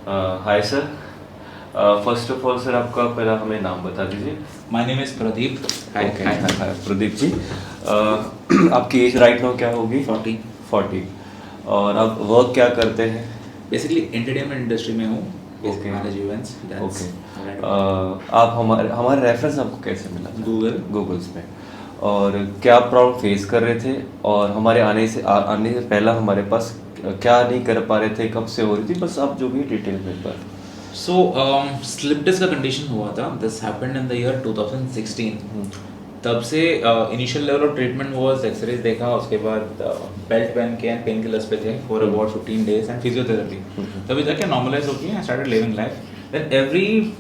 Hi sir, first of all sir आपका पहला हमें नाम बता दीजिए। My name is Pradeep. Okay, hi Pradeep ji. आपकी एज राइट नाउ क्या होगी? 40। और आप वर्क क्या करते हैं? बेसिकली एंटरटेनमेंट इंडस्ट्री में हूँ। Okay. Manage events. ओके। आप हमारे रेफरेंस आपको कैसे मिला था? गूगल्स में। और क्या प्रॉब्लम फेस कर रहे थे, और हमारे आने से पहला हमारे पास क्या नहीं कर पा रहे थे, कब से हो रही थी, बस आप जो भी डिटेल में पर। सो स्लिप डिस्क का कंडीशन हुआ था। This happened in the year 2016। तब से initial level of treatment was x rays देखा, उसके बाद बेल्ट पहन के एंड पेन किलर्स पे थे for about 15 days and physiotherapy. तभी जाके नॉर्मलाइज होती है, I started living life. Then every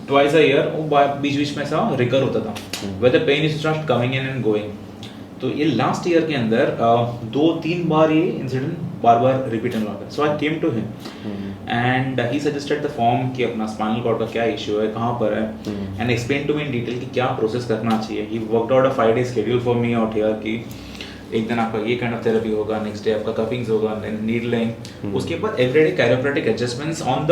twice a year वो बीच बीच में सा रिकर होता था, where the pain is start coming in and going. तो ये लास्ट ईयर के अंदर 2-3 बार ये इंसिडेंट बार बार रिपीट होने लगा। So I came to him and he suggested the form कि अपना स्पाइनल कॉर्ड का क्या इशू है, कहाँ पर है, and explain to me in detail कि क्या प्रोसेस करना चाहिए। He worked out a 5 day schedule for me out here कि एक दिन आपका ये काइंड ऑफ थेरेपी होगा, नेक्स्ट डे आपका कपिंग्स होगा, नीडलिंग, उसके बाद everyday chiropractic adjustments on the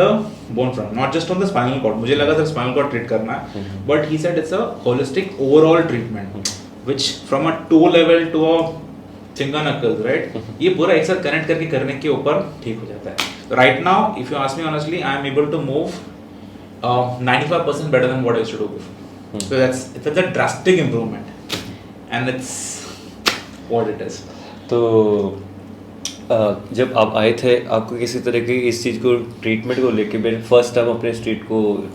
bone front, not just on the spinal cord. मुझे लगा सिर्फ स्पाइनल कॉर्ड ट्रीट करना है, but he said it's a holistic overall treatment which from a toe level to a finger knuckles, right? ये पूरा एक साथ connect करके करने के ऊपर ठीक हो जाता है। Right now, if you ask me honestly, I am able to move 95% better than what I used to do before. So it's a drastic improvement, and it's what it is. तो जब आप आए थे, आपको किसी तरह की इस चीज़ को ट्रीटमेंट को लेके, मैंने फर्स्ट टाइम अपने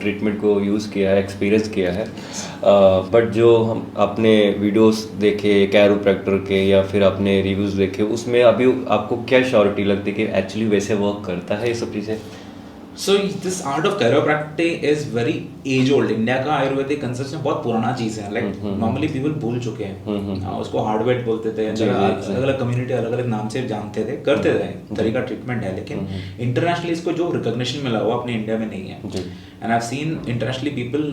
ट्रीटमेंट को यूज़ किया है, एक्सपीरियंस किया है, बट जो हम अपने वीडियोस देखे कैरोप्रैक्टर के या फिर अपने रिव्यूज़ देखे, उसमें अभी आपको क्या श्योरिटी लगती है कि एक्चुअली वैसे वर्क करता है ये सब चीज़ें? So this art of chiropractic is very age old. India का आयुर्वेदिक कंसेप्ट में बहुत पुराना चीज़ है। लाइक नॉर्मली पीपल भूल चुके हैं। उसको हार्डवेयर बोलते थे, अलग अलग कम्युनिटी अलग अलग नाम से जानते थे, करते थे, तरीका ट्रीटमेंट है, लेकिन इंटरनेशनली इसको जो रिकॉग्निशन मिला हुआ अपने इंडिया में नहीं है। And I have seen internationally people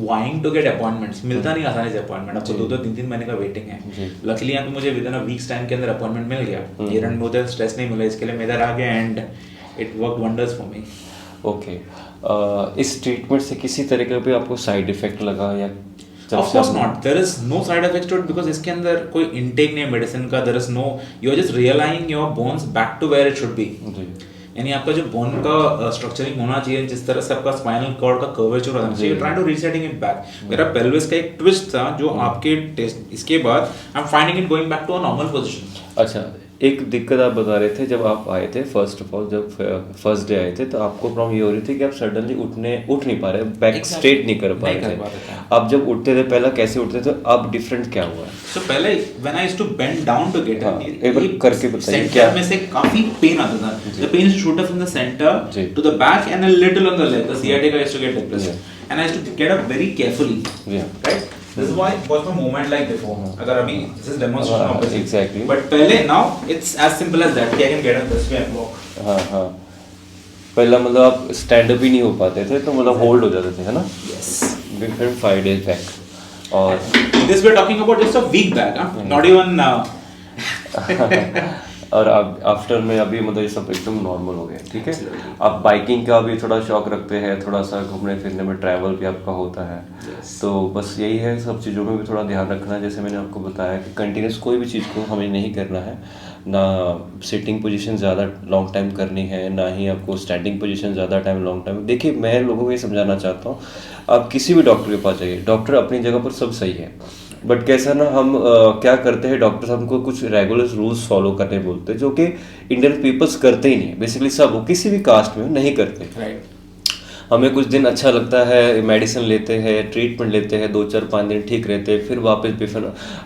vying to get appointments, मिलता नहीं आसानी से अपॉइंटमेंट। अब तो 2-3 महीने का वेटिंग है। लकीली यहाँ पे मुझे with in a weeks time के अंदर अपॉइंटमेंट मिल गया। ये रन बहुत स्ट्रेस नहीं मिला, इसके लिए मैं इधर आ गया and it work wonders for me. Okay. इस ट्रीटमेंट से किसी तरह का भी आपको साइड इफेक्ट लगा या? Of course not. There is no side effects to it because इसके अंदर कोई intake नहीं है मेडिसिन का. There is no. You are just realigning your bones back to where it should be. यानी आपका जो बोन का स्ट्रक्चरिंग होना चाहिए, जिस तरह से आपका स्पाइनल कॉर्ड का कर्वेचर होना चाहिए, trying to resetting it back. मेरा पेल्विस का एक ट्विस्ट था जो आपके टेस्ट, इसके बाद I am finding it going back to a normal position. अच्छा, एक दिक्कत आप बता रहे थे जब आप आए थे, फर्स्ट ऑफ ऑल जब फर्स्ट डे आए थे, तो आपको प्रॉब्लम ये हो रही थी कि आप सडनली उठ नहीं पा रहे, बैक स्ट्रेट नहीं कर पा रहे थे। आप जब उठते थे पहला कैसे उठते थे, अब डिफरेंट क्या हुआ है? So पहले when I used to bend down to get up, एक बार करके बताइए क्या में से काफी पेन आता था। The pain used to shoot up from the centre to the back and a little on the leg, the sciatica used to get depressed, and I used to get up very carefully, right? This is why was my movement like before. अगर अभी this is demonstration of it. Exactly. But पहले now it's as simple as that. I can get up this way and walk. हाँ। पहला मतलब आप stand up ही नहीं हो पाते थे, तो मतलब होल्ड हो जाते थे, है ना? Yes. Before 5 days back. और this we are talking about just a week back, not even. और अब आफ्टर में अभी मतलब ये सब एकदम नॉर्मल हो गया, ठीक है? आप बाइकिंग का भी थोड़ा शौक रखते हैं, थोड़ा सा घूमने फिरने में ट्रैवल भी आपका होता है, तो बस यही है, सब चीज़ों में भी थोड़ा ध्यान रखना है। जैसे मैंने आपको बताया कि कंटिन्यूस कोई भी चीज़ को हमें नहीं करना है, ना सिटिंग पोजीशन ज़्यादा लॉन्ग टाइम करनी है, ना ही आपको स्टैंडिंग पोजीशन ज़्यादा टाइम लॉन्ग टाइम। देखिए, मैं लोगों को ये समझाना चाहता हूँ, आप किसी भी डॉक्टर के पास जाइए, डॉक्टर अपनी जगह पर सब सही है, बट कैसा ना हम क्या करते हैं, डॉक्टर हमको कुछ रेगुलर रूल्स फॉलो करने बोलते हैं, जो कि इंडियन पीपल्स करते ही नहीं है। बेसिकली सब किसी भी कास्ट में नहीं करते। हमें कुछ दिन अच्छा लगता है, मेडिसिन लेते हैं, ट्रीटमेंट लेते हैं, 2-4-5 दिन ठीक रहते हैं, फिर वापस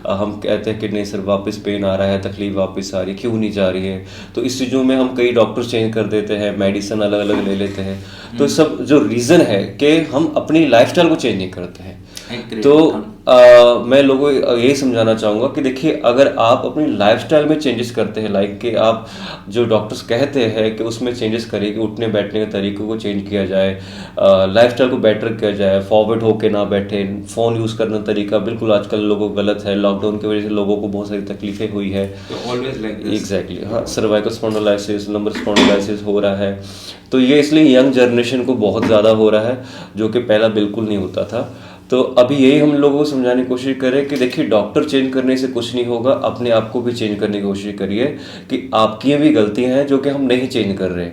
हम कहते हैं कि नहीं सर, वापस पेन आ रहा है, तकलीफ वापस आ रही है, क्यों नहीं जा रही है। तो इस चीज़ों में हम कई डॉक्टर चेंज कर देते हैं, मेडिसिन अलग अलग ले लेते हैं। तो सब जो रीज़न है कि हम अपनी लाइफस्टाइल को चेंज नहीं करते हैं। Agree. तो मैं लोगों को यही समझाना चाहूँगा कि देखिए, अगर आप अपनी लाइफस्टाइल में चेंजेस करते हैं, लाइक कि आप जो डॉक्टर्स कहते हैं कि उसमें चेंजेस करिए, कि उठने बैठने के तरीकों को चेंज किया जाए, लाइफस्टाइल को बेटर किया जाए, फॉरवर्ड होके ना बैठे, फ़ोन यूज़ करने का तरीका बिल्कुल आजकल लोगों को गलत है, लॉकडाउन की वजह से लोगों को बहुत सारी तकलीफें हुई है। Always like this. एग्जैक्टली, हाँ, सर्वाइकल स्पॉन्डिलोलाइसिस, लंबर स्पॉन्डिलोलाइसिस हो रहा है, तो ये इसलिए यंग जनरेशन को बहुत ज़्यादा हो रहा है, जो कि पहला बिल्कुल नहीं होता था। तो अभी यही हम लोगों को समझाने की कोशिश करें कि देखिए, डॉक्टर चेंज करने से कुछ नहीं होगा, अपने आप को भी चेंज करने की कोशिश करिए कि आपकी भी गलतियां हैं जो कि हम नहीं चेंज कर रहे।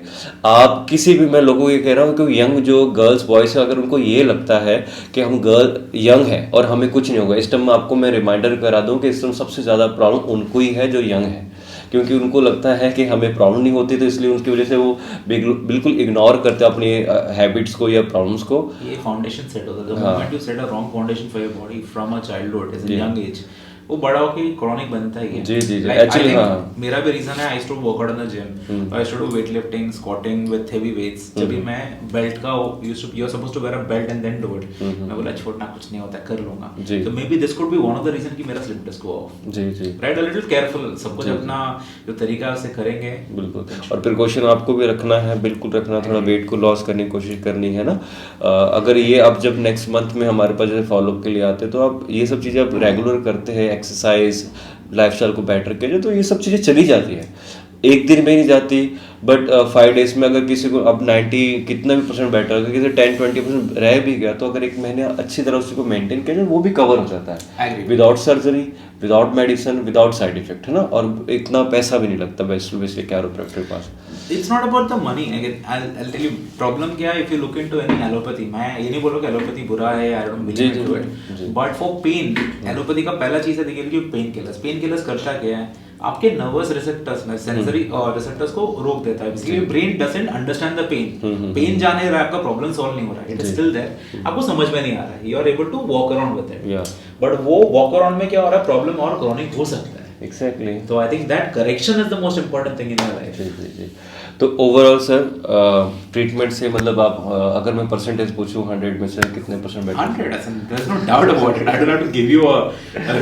आप किसी भी, मैं लोगों को ये कह रहा हूँ कि यंग जो गर्ल्स बॉयज़ है, अगर उनको ये लगता है कि हम गर्ल यंग है और हमें कुछ नहीं होगा, इस टाइम आपको मैं रिमाइंडर करा दूँ कि इस टाइम सबसे ज़्यादा प्रॉब्लम उनको ही है जो यंग है, क्योंकि उनको लगता है कि हमें प्रॉब्लम नहीं होती, तो इसलिए उसकी वजह से वो बिल्कुल इग्नोर करते हैं अपनी हैबिट्स को या प्रॉब्लम्स को। ये फाउंडेशन सेट होता है, the moment you set a wrong foundation for your body from a childhood age a young age, वो बड़ा होके क्रॉनिक बनता ही है। जी जी जी, Like, एक्चुअली I think हाँ, मेरा भी रीजन है, I used to work out in the gym, I used to do weight lifting, squatting with heavy weights. जब भी मैं बेल्ट का you are supposed to wear a belt and then do it, मैं बोला छोड़ना, कुछ नहीं होता, कर लूंगा। जी। तो maybe this could be one of the reason कि मेरा स्लिप डिस्क हुआ ऑफ। जी जी, राइट, अ लिटिल केयरफुल, सब कुछ अपना जो तरीका से करेंगे। बिल्कुल, और प्रिकॉशन आपको भी रखना है, बिल्कुल रखना, थोड़ा वेट को लॉस करने की कोशिश करनी है ना। अगर ये आप जब नेक्स्ट मंथ में हमारे पास जैसे फॉलोअप के लिए आते हैं, तो आप ये सब चीज़ें आप रेगुलर करते हैं, एक्सरसाइज, लाइफस्टाइल को बेटर किया जाए, तो ये सब चीज़ें चली जाती है, एक दिन में नहीं जाती, बट 5 डेज में अगर किसी को अब 90 कितना भी परसेंट बेटर, अगर किसी 10-20% रह भी गया, तो अगर एक महीने अच्छी तरह उसी को मेंटेन किया जाए, वो भी कवर हो जाता है without surgery, without medicine, without side effect, है ना, और इतना पैसा भी नहीं लगता बेसिकली कैरोप्रैक्टर के पास। It's not about the money. Again, I'll tell you problem क्या है, if you look into any allopathy, मैं ये नहीं बोल रहा कि एलोपैथी बुरा है, I don't believe into it, but for pain, allopathy का पहला चीज़ है देखिए कि पेन किलर्स करता क्या है, आपके नर्वस रिसेप्टर्स में सेंसरी और रिसेप्टर्स को रोक देता है, इसलिए brain doesn't understand the pain, pain जाने रहा है, आपका प्रॉब्लम सॉल्व नहीं हो रहा है, इट इज स्टिल देयर, आपको समझ में नहीं आ रहा है, you are able to walk around with it, but वो वॉक अराउंड में क्या हो रहा है, प्रॉब्लम और क्रॉनिक हो सकता है। एग्जैक्टली, तो I think that correction is the most important thing in your life. जी जी जी। तो ओवरऑल सर, ट्रीटमेंट से मतलब आप, अगर मैं परसेंटेज पूछूं 100 में से कितने percent better? 100, there's no doubt about it. I don't have to give you a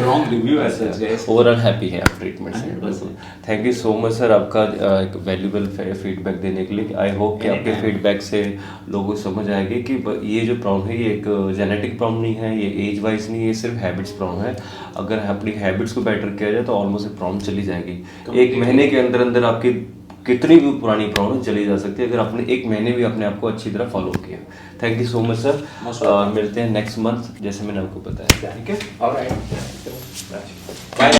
wrong review as such, guys. Overall happy है आप ट्रीटमेंट से? 100%. Thank you so much sir, आपका एक वैल्यूबल फीडबैक देने के लिए। आई होप कि आपके फीडबैक से लोगों को समझ आएगी कि ये जो प्रॉब्लम है, ये एक जेनेटिक प्रॉब्लम नहीं है, ये एज वाइज नहीं है, ये सिर्फ हैबिट्स प्रॉब्लम है। अगर अपनी हैबिट्स को बेटर किया जाए तो ऑलमोस्ट प्रॉब्लम चली जाएगी। एक महीने के अंदर अंदर आपकी कितनी भी पुरानी प्रॉब्लम चली जा सकती है, अगर आपने एक महीने भी अपने आप को अच्छी तरह फॉलो किया। Thank you so much sir, मिलते हैं नेक्स्ट मंथ जैसे मैंने आपको बताया, ठीक है? All right.